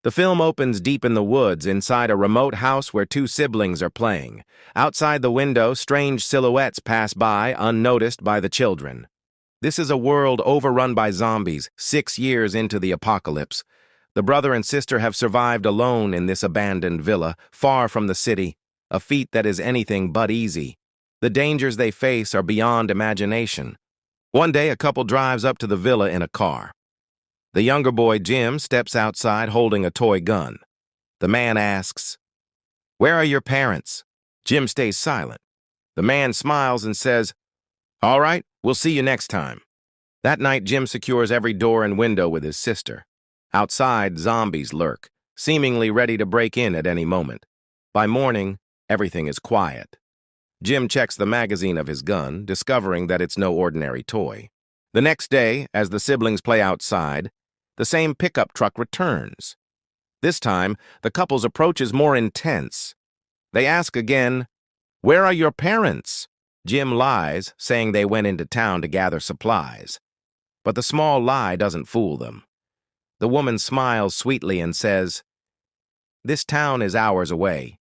The film opens deep in the woods inside a remote house where two siblings are playing. Outside the window, strange silhouettes pass by, unnoticed by the children. This is a world overrun by zombies, 6 years into the apocalypse. The brother and sister have survived alone in this abandoned villa, far from the city, a feat that is anything but easy. The dangers they face are beyond imagination. One day, a couple drives up to the villa in a car. The younger boy, Jim, steps outside holding a toy gun. The man asks, "Where are your parents?" Jim stays silent. The man smiles and says, "All right, we'll see you next time." That night, Jim secures every door and window with his sister. Outside, zombies lurk, seemingly ready to break in at any moment. By morning, everything is quiet. Jim checks the magazine of his gun, discovering that it's no ordinary toy. The next day, as the siblings play outside, the same pickup truck returns. This time, the couple's approach is more intense. They ask again, "Where are your parents?" Jim lies, saying they went into town to gather supplies. But the small lie doesn't fool them. The woman smiles sweetly and says, "This town is hours away.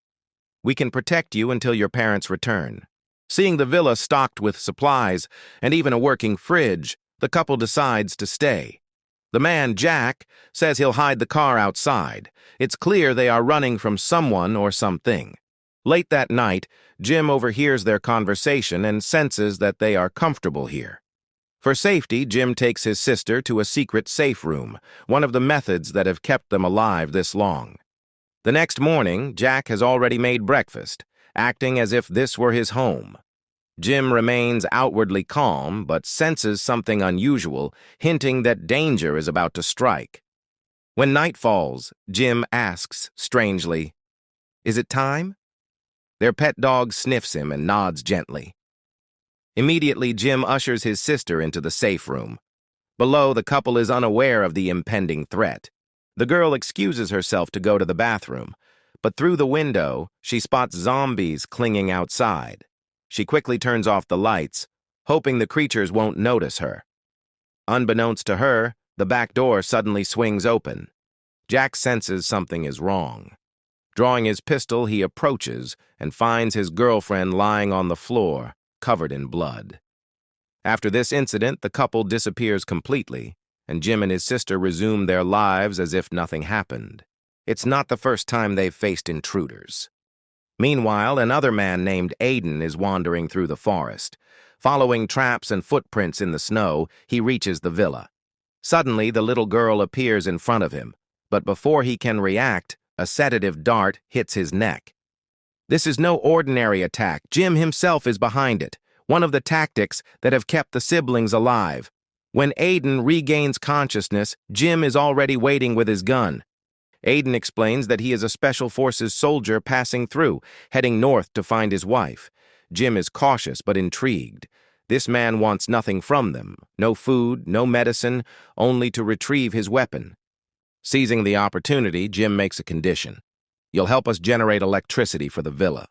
We can protect you until your parents return." Seeing the villa stocked with supplies and even a working fridge, the couple decides to stay. The man, Jack, says he'll hide the car outside. It's clear they are running from someone or something. Late that night, Jim overhears their conversation and senses that they are comfortable here. For safety, Jim takes his sister to a secret safe room, one of the methods that have kept them alive this long. The next morning, Jack has already made breakfast, acting as if this were his home. Jim remains outwardly calm, but senses something unusual, hinting that danger is about to strike. When night falls, Jim asks, strangely, "Is it time?" Their pet dog sniffs him and nods gently. Immediately, Jim ushers his sister into the safe room. Below, the couple is unaware of the impending threat. The girl excuses herself to go to the bathroom, but through the window, she spots zombies clinging outside. She quickly turns off the lights, hoping the creatures won't notice her. Unbeknownst to her, the back door suddenly swings open. Jack senses something is wrong. Drawing his pistol, he approaches and finds his girlfriend lying on the floor, covered in blood. After this incident, the couple disappears completely, and Jim and his sister resume their lives as if nothing happened. It's not the first time they've faced intruders. Meanwhile, another man named Aiden is wandering through the forest. Following traps and footprints in the snow, he reaches the villa. Suddenly, the little girl appears in front of him, but before he can react, a sedative dart hits his neck. This is no ordinary attack. Jim himself is behind it, one of the tactics that have kept the siblings alive. When Aiden regains consciousness, Jim is already waiting with his gun. Aiden explains that he is a Special Forces soldier passing through, heading north to find his wife. Jim is cautious but intrigued. This man wants nothing from them. No food, no medicine, only to retrieve his weapon. Seizing the opportunity, Jim makes a condition. "You'll help us generate electricity for the villa."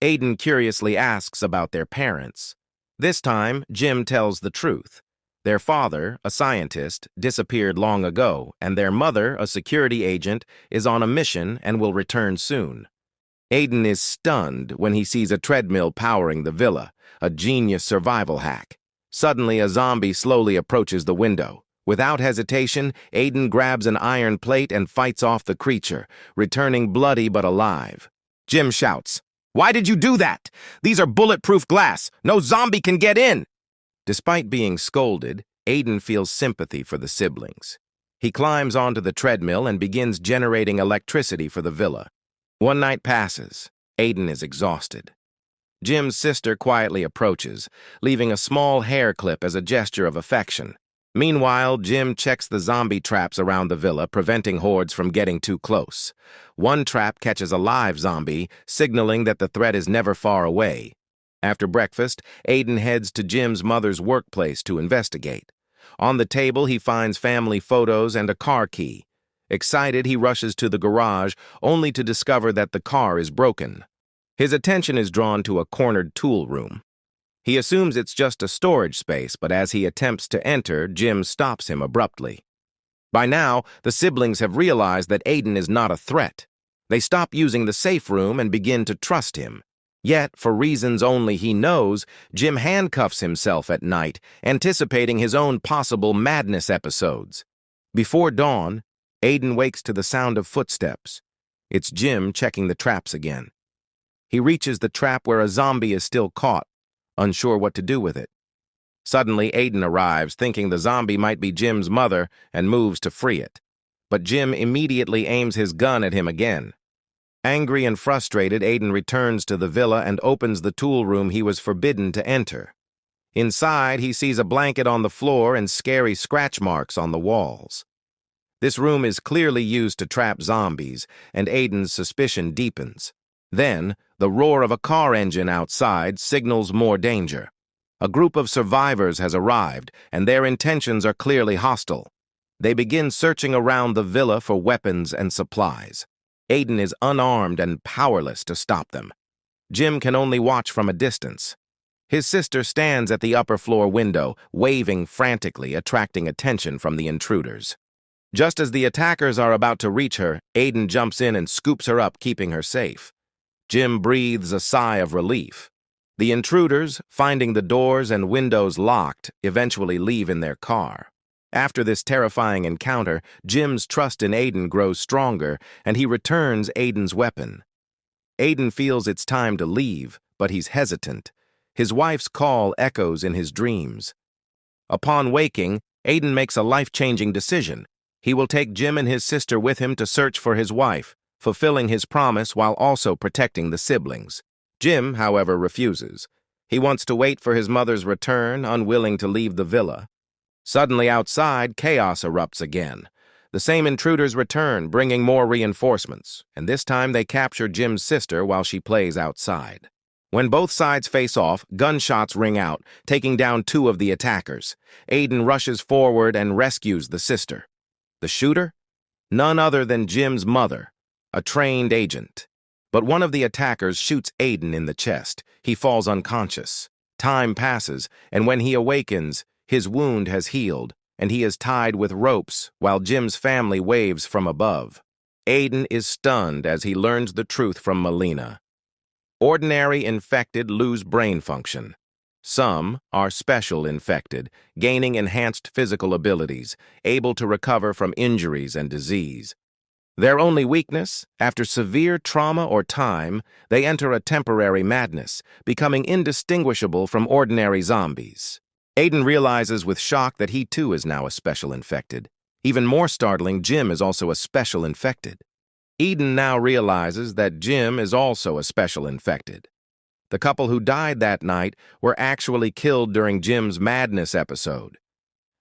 Aiden curiously asks about their parents. This time, Jim tells the truth. Their father, a scientist, disappeared long ago, and their mother, a security agent, is on a mission and will return soon. Aiden is stunned when he sees a treadmill powering the villa, a genius survival hack. Suddenly, a zombie slowly approaches the window. Without hesitation, Aiden grabs an iron plate and fights off the creature, returning bloody but alive. Jim shouts, "Why did you do that? These are bulletproof glass. No zombie can get in." Despite being scolded, Aiden feels sympathy for the siblings. He climbs onto the treadmill and begins generating electricity for the villa. One night passes. Aiden is exhausted. Jim's sister quietly approaches, leaving a small hair clip as a gesture of affection. Meanwhile, Jim checks the zombie traps around the villa, preventing hordes from getting too close. One trap catches a live zombie, signaling that the threat is never far away. After breakfast, Aiden heads to Jim's mother's workplace to investigate. On the table, he finds family photos and a car key. Excited, he rushes to the garage, only to discover that the car is broken. His attention is drawn to a cornered tool room. He assumes it's just a storage space, but as he attempts to enter, Jim stops him abruptly. By now, the siblings have realized that Aiden is not a threat. They stop using the safe room and begin to trust him. Yet, for reasons only he knows, Jim handcuffs himself at night, anticipating his own possible madness episodes. Before dawn, Aiden wakes to the sound of footsteps. It's Jim checking the traps again. He reaches the trap where a zombie is still caught, unsure what to do with it. Suddenly, Aiden arrives, thinking the zombie might be Jim's mother, and moves to free it. But Jim immediately aims his gun at him again. Angry and frustrated, Aiden returns to the villa and opens the tool room he was forbidden to enter. Inside, he sees a blanket on the floor and scary scratch marks on the walls. This room is clearly used to trap zombies, and Aiden's suspicion deepens. Then, the roar of a car engine outside signals more danger. A group of survivors has arrived, and their intentions are clearly hostile. They begin searching around the villa for weapons and supplies. Aiden is unarmed and powerless to stop them. Jim can only watch from a distance. His sister stands at the upper floor window, waving frantically, attracting attention from the intruders. Just as the attackers are about to reach her, Aiden jumps in and scoops her up, keeping her safe. Jim breathes a sigh of relief. The intruders, finding the doors and windows locked, eventually leave in their car. After this terrifying encounter, Jim's trust in Aiden grows stronger, and he returns Aiden's weapon. Aiden feels it's time to leave, but he's hesitant. His wife's call echoes in his dreams. Upon waking, Aiden makes a life-changing decision. He will take Jim and his sister with him to search for his wife, fulfilling his promise while also protecting the siblings. Jim, however, refuses. He wants to wait for his mother's return, unwilling to leave the villa. Suddenly outside, chaos erupts again. The same intruders return, bringing more reinforcements, and this time they capture Jim's sister while she plays outside. When both sides face off, gunshots ring out, taking down two of the attackers. Aiden rushes forward and rescues the sister. The shooter? None other than Jim's mother, a trained agent. But one of the attackers shoots Aiden in the chest. He falls unconscious. Time passes, and when he awakens, his wound has healed, and he is tied with ropes while Jim's family waves from above. Aiden is stunned as he learns the truth from Melina. Ordinary infected lose brain function. Some are special infected, gaining enhanced physical abilities, able to recover from injuries and disease. Their only weakness, after severe trauma or time, they enter a temporary madness, becoming indistinguishable from ordinary zombies. Aiden realizes with shock that he too is now a special infected. Even more startling, Jim is also a special infected. Aiden now realizes that Jim is also a special infected. The couple who died that night were actually killed during Jim's madness episode.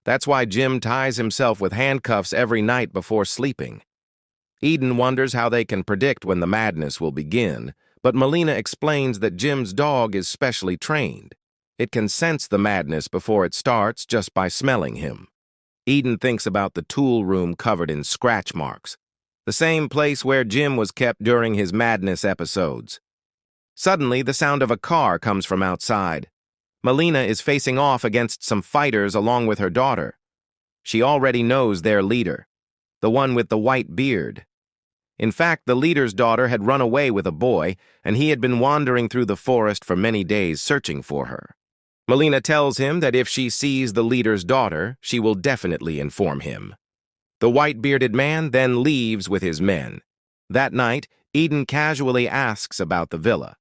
That's why Jim ties himself with handcuffs every night before sleeping. Aiden wonders how they can predict when the madness will begin, but Melina explains that Jim's dog is specially trained. It can sense the madness before it starts just by smelling him. Aiden thinks about the tool room covered in scratch marks, the same place where Jim was kept during his madness episodes. Suddenly, the sound of a car comes from outside. Melina is facing off against some fighters along with her daughter. She already knows their leader, the one with the white beard. In fact, the leader's daughter had run away with a boy, and he had been wandering through the forest for many days searching for her. Melina tells him that if she sees the leader's daughter, she will definitely inform him. The white-bearded man then leaves with his men. That night, Aiden casually asks about the villa.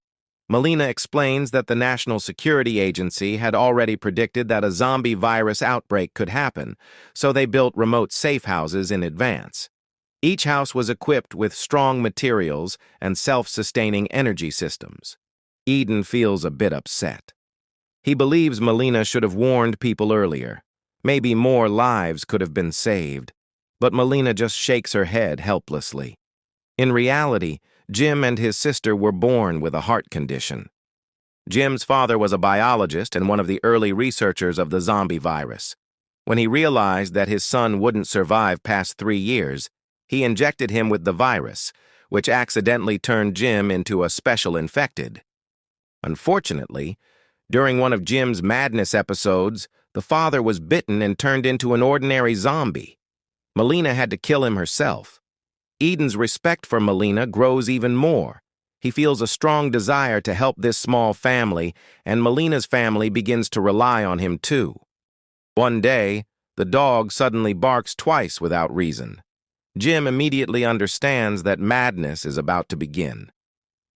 Melina explains that the National Security Agency had already predicted that a zombie virus outbreak could happen, so they built remote safe houses in advance. Each house was equipped with strong materials and self-sustaining energy systems. Aiden feels a bit upset. He believes Melina should have warned people earlier. Maybe more lives could have been saved. But Melina just shakes her head helplessly. In reality, Jim and his sister were born with a heart condition. Jim's father was a biologist and one of the early researchers of the zombie virus. When he realized that his son wouldn't survive past 3 years, he injected him with the virus, which accidentally turned Jim into a special infected. Unfortunately, during one of Jim's madness episodes, the father was bitten and turned into an ordinary zombie. Melina had to kill him herself. Eden's respect for Melina grows even more. He feels a strong desire to help this small family, and Melina's family begins to rely on him too. One day, the dog suddenly barks twice without reason. Jim immediately understands that madness is about to begin.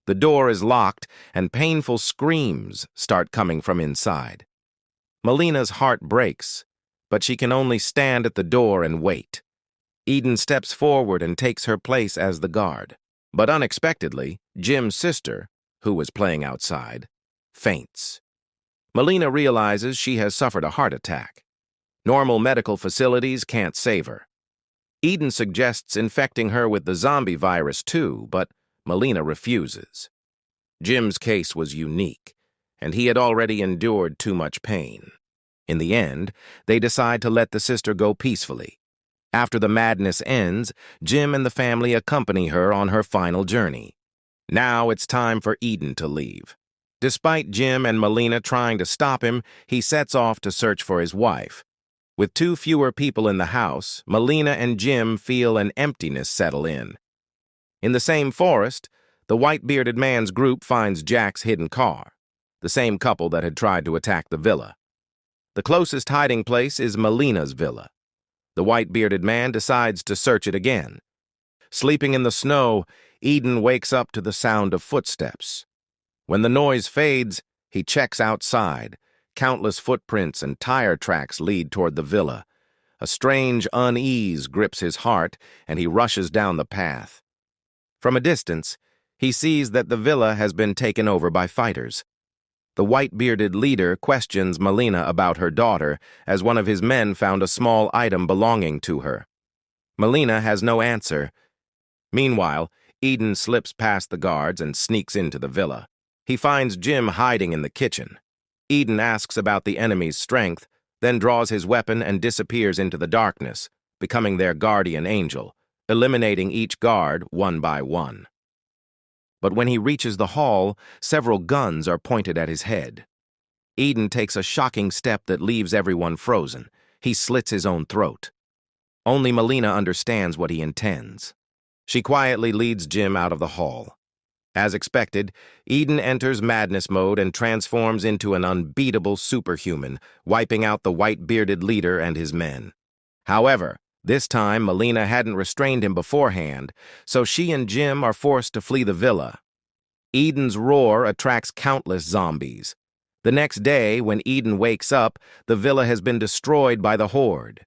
The door is locked, and painful screams start coming from inside. Melina's heart breaks, but she can only stand at the door and wait. Eden steps forward and takes her place as the guard. But unexpectedly, Jim's sister, who was playing outside, faints. Melina realizes she has suffered a heart attack. Normal medical facilities can't save her. Eden suggests infecting her with the zombie virus too, but Melina refuses. Jim's case was unique, and he had already endured too much pain. In the end, they decide to let the sister go peacefully. After the madness ends, Jim and the family accompany her on her final journey. Now it's time for Eden to leave. Despite Jim and Melina trying to stop him, he sets off to search for his wife. With 2 fewer people in the house, Melina and Jim feel an emptiness settle in. In the same forest, the white-bearded man's group finds Jack's hidden car, the same couple that had tried to attack the villa. The closest hiding place is Melina's villa. The white-bearded man decides to search it again. Sleeping in the snow, Eden wakes up to the sound of footsteps. When the noise fades, he checks outside. Countless footprints and tire tracks lead toward the villa. A strange unease grips his heart, and he rushes down the path. From a distance, he sees that the villa has been taken over by fighters. The white-bearded leader questions Melina about her daughter, as one of his men found a small item belonging to her. Melina has no answer. Meanwhile, Eden slips past the guards and sneaks into the villa. He finds Jim hiding in the kitchen. Eden asks about the enemy's strength, then draws his weapon and disappears into the darkness, becoming their guardian angel, eliminating each guard one by one. But when he reaches the hall, several guns are pointed at his head. Eden takes a shocking step that leaves everyone frozen. He slits his own throat. Only Melina understands what he intends. She quietly leads Jim out of the hall. As expected, Eden enters madness mode and transforms into an unbeatable superhuman, wiping out the white-bearded leader and his men. However, this time Melina hadn't restrained him beforehand, so she and Jim are forced to flee the villa. Eden's roar attracts countless zombies. The next day, when Eden wakes up, the villa has been destroyed by the horde.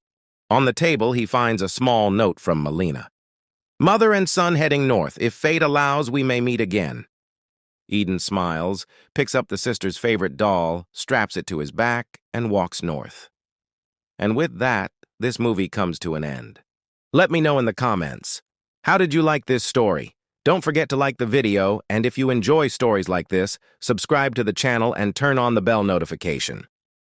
On the table, he finds a small note from Melina. "Mother and son heading north. If fate allows, we may meet again." Eden smiles, picks up the sister's favorite doll, straps it to his back, and walks north. And with that, this movie comes to an end. Let me know in the comments. How did you like this story? Don't forget to like the video, and if you enjoy stories like this, subscribe to the channel and turn on the bell notification.